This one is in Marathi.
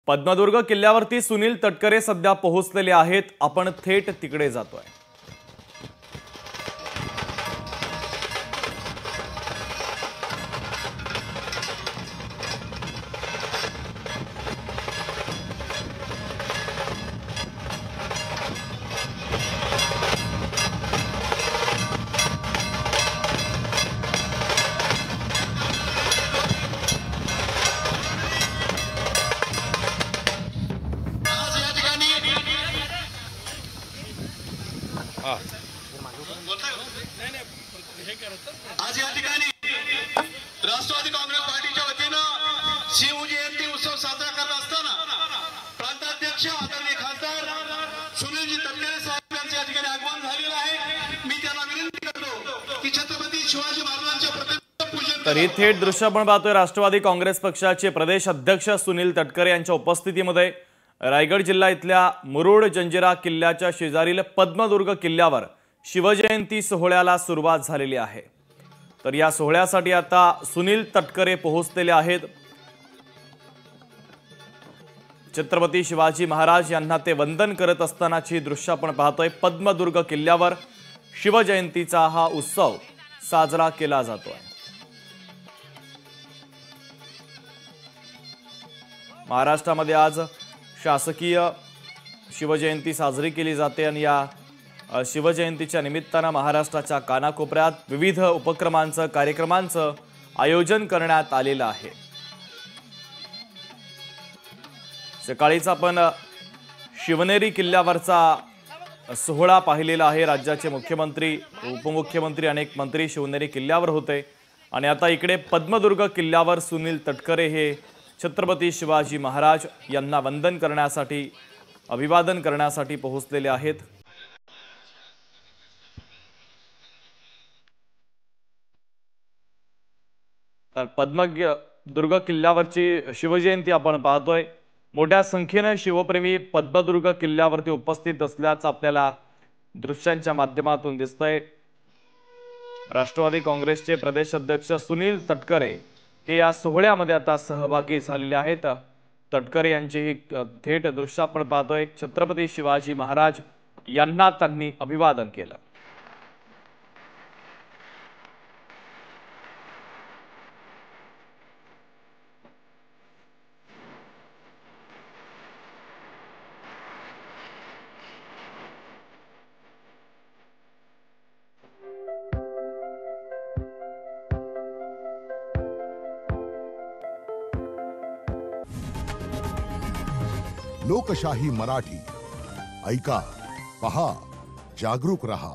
पद्मदुर्ग किल्ल्यावरती सुनील तटकरे सध्या पोहोचलेले आहेत। आपण थेट तिकडे जातोय। आज या ठिकाणी राष्ट्रवादी काँग्रेस पार्टीच्या वतीने शिवजयंती उत्सव साजरा करत असताना प्रांताध्यक्ष आदरणीय खासदार सुनीलजी तटकरे साहेब यांचे या ठिकाणी आगमन झालेलं आहे। मी त्यांना विनंती करतो की छत्रपती शिवाजी महाराजांच्या प्रतिमेचं पूजन। तर इथे दृश्य आपण पाहतोय राष्ट्रवादी काँग्रेस पक्षाचे प्रदेश अध्यक्ष सुनील तटकरे यांच्या उपस्थितीमध्ये रायगड जिल्हा इथल्या मुरुड जंजिरा किल्ल्याच्या शेजारील पद्मदुर्ग किल्ल्यावर शिवजयंती सोहळ्याला सुरुवात झालेली आहे। तर या सोहळ्यासाठी आता सुनील तटकरे पोहोचलेले आहेत। छत्रपती शिवाजी महाराज यांना ते वंदन करत असतानाची दृश्य आपण पाहतोय। पद्मदुर्ग किल्ल्यावर शिवजयंतीचा हा उत्सव साजरा केला जातोय। महाराष्ट्रामध्ये आज शासकीय शिवजयंती साजरी केली जाते आणि या शिवजयंतीच्या निमित्तानं महाराष्ट्राच्या कानाकोपऱ्यात विविध उपक्रमांचं कार्यक्रमांचं आयोजन करण्यात आलेलं आहे। सकाळीच आपण शिवनेरी किल्ल्यावरचा सोहळा पाहिलेला आहे। राज्याचे मुख्यमंत्री उपमुख्यमंत्री अनेक मंत्री शिवनेरी किल्ल्यावर होते आणि आता इकडे पद्मदुर्ग किल्ल्यावर सुनील तटकरे हे छत्रपती शिवाजी महाराज यांना वंदन करण्यासाठी अभिवादन करण्यासाठी पोहोचलेले आहेत। तर पद्मदुर्ग किल्ल्यावरची शिवजयंती आपण पाहतोय। मोठ्या संख्येने शिवप्रेमी पद्मदुर्ग किल्ल्यावरती उपस्थित असल्याचं आपल्याला दृश्यांच्या माध्यमातून दिसतंय। राष्ट्रवादी काँग्रेसचे प्रदेश अध्यक्ष सुनील तटकरे हे या सोहळ्यामध्ये आता सहभागी झालेले आहेत। तटकरे यांची ही थेट दृश्य आपण पाहतोय। छत्रपती शिवाजी महाराज यांना त्यांनी अभिवादन केलं। लोकशाही मराठी ऐका, पहा, जागरूक रहा।